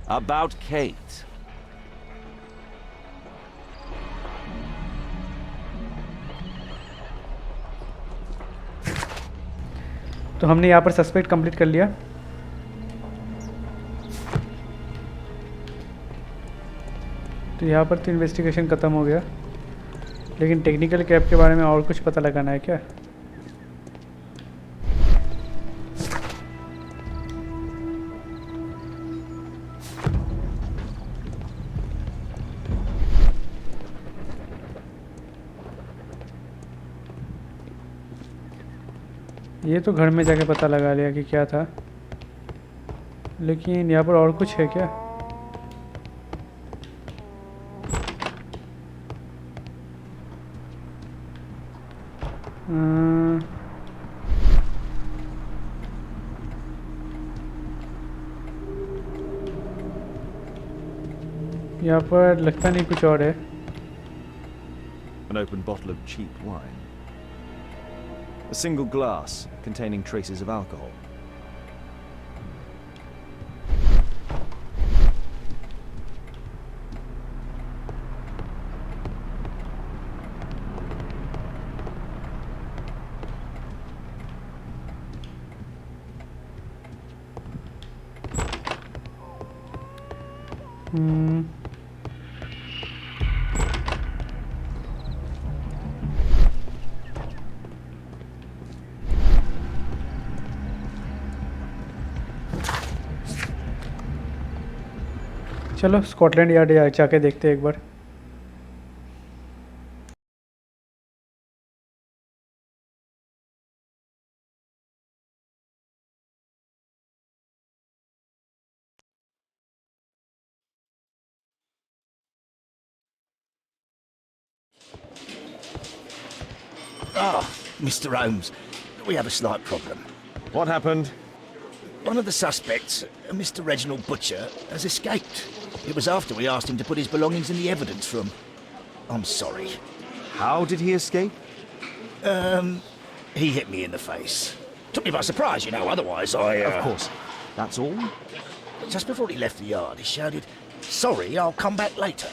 About Kate. तो हमने यहाँ पर suspect complete कर लिया। तो यहाँ पर तो इन्वेस्टिगेशन ख़त्म हो गया, लेकिन टेक्निकल कैप के बारे में और कुछ पता लगाना है क्या? ये तो घर में जाके पता लगा लिया कि क्या था, लेकिन यहाँ पर और कुछ है क्या? यहाँ पर लगता नहीं कुछ और है। An open bottle of cheap wine. A single glass containing traces of alcohol. चलो स्कॉटलैंड यार्ड जाके देखते हैं एक बार। Mr. Holmes, we have a slight problem. What happened? One of the suspects, Mr. Reginald Butcher, has escaped. It was after we asked him to put his belongings in the evidence room. I'm sorry. How did he escape? He hit me in the face. Took me by surprise, you know, otherwise I... Of course. That's all? Just before he left the yard, he shouted, "Sorry, I'll come back later."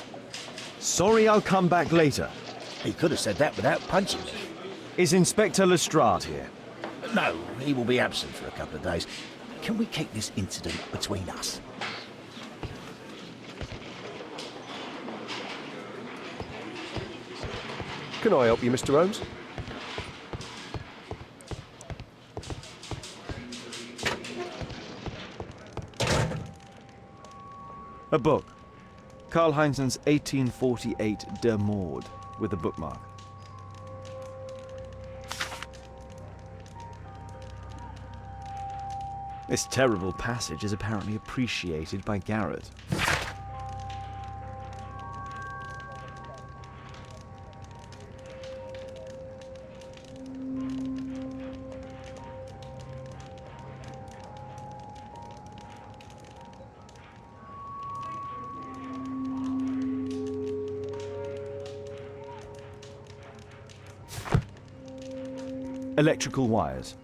Sorry, I'll come back later. He could have said that without punching me. Is Inspector Lestrade here? No, he will be absent for a couple of days. Can we keep this incident between us? Can I help you, Mr. Holmes? A book. Karl Heinzen's 1848 Der Mord, with a bookmark. This terrible passage is apparently appreciated by Garrett. Electrical wires.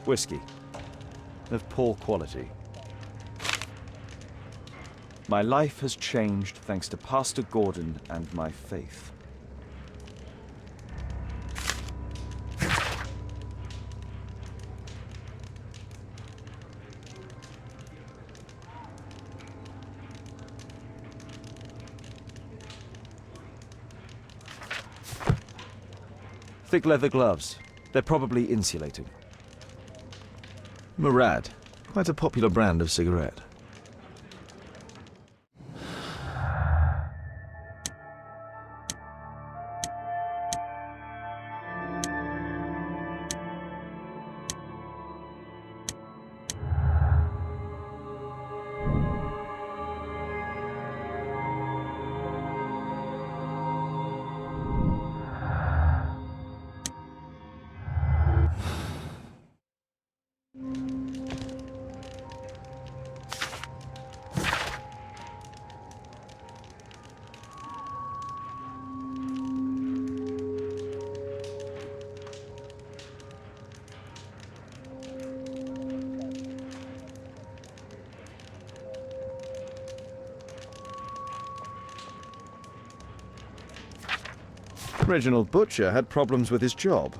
Whiskey. Of poor quality. My life has changed thanks to Pastor Gordon and my faith. Thick leather gloves. They're probably insulating. Murad. Quite a popular brand of cigarette. Reginald Butcher had problems with his job.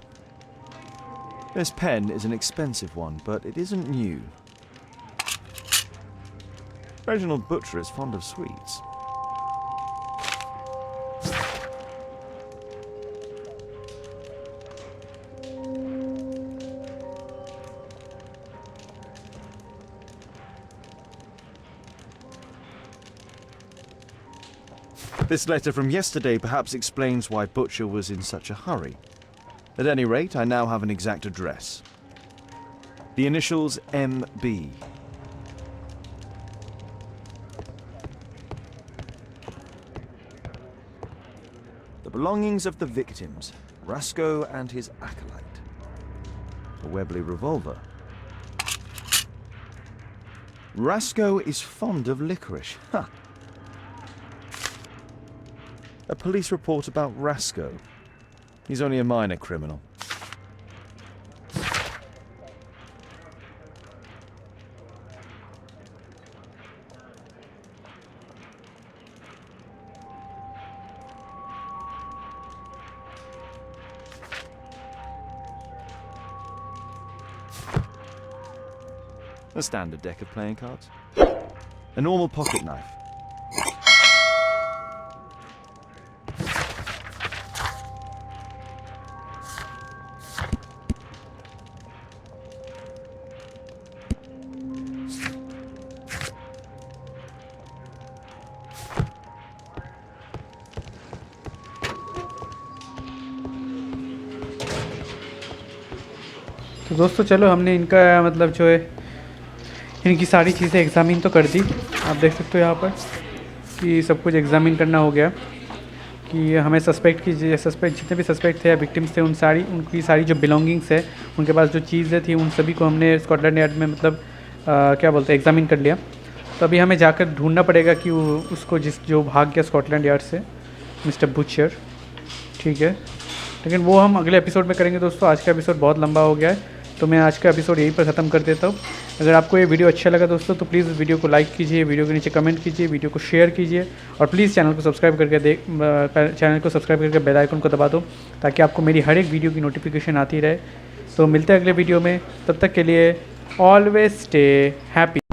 This pen is an expensive one, but it isn't new. Reginald Butcher is fond of sweets. This letter from yesterday perhaps explains why Butcher was in such a hurry. At any rate, I now have an exact address. The initials MB. The belongings of the victims, Rasco and his acolyte. A Webley revolver. Rasco is fond of licorice. Huh. A police report about Rasco. He's only a minor criminal. A standard deck of playing cards. A normal pocket knife. तो दोस्तों चलो हमने इनका मतलब जो है इनकी सारी चीज़ें एग्ज़ामिन तो कर दी। आप देख सकते हो यहाँ पर कि सब कुछ एग्ज़ामिन करना हो गया कि हमें सस्पेक्ट जितने भी सस्पेक्ट थे या विक्टिम्स थे उनकी सारी जो बिलोंगिंग्स है, उनके पास जो चीज़ें थी, उन सभी को हमने स्कॉटलैंड यार्ड में मतलब क्या बोलते हैं एग्ज़ामिन कर लिया। तो अभी हमें जाकर ढूंढना पड़ेगा कि उसको जो भाग गया स्कॉटलैंड यार्ड से, मिस्टर बुचर, ठीक है। लेकिन वो हम अगले एपिसोड में करेंगे दोस्तों। आज का एपिसोड बहुत लंबा हो गया है, तो मैं आज का एपिसोड यहीं पर ख़त्म कर देता हूँ। अगर आपको ये वीडियो अच्छा लगा दोस्तों तो प्लीज़ वीडियो को लाइक कीजिए, वीडियो के नीचे कमेंट कीजिए, वीडियो को शेयर कीजिए और प्लीज़ चैनल को सब्सक्राइब करके बेल आइकन को दबा दो ताकि आपको मेरी हर एक वीडियो की नोटिफिकेशन आती रहे। तो मिलते हैं अगले वीडियो में, तब तक के लिए ऑलवेज स्टे हैप्पी।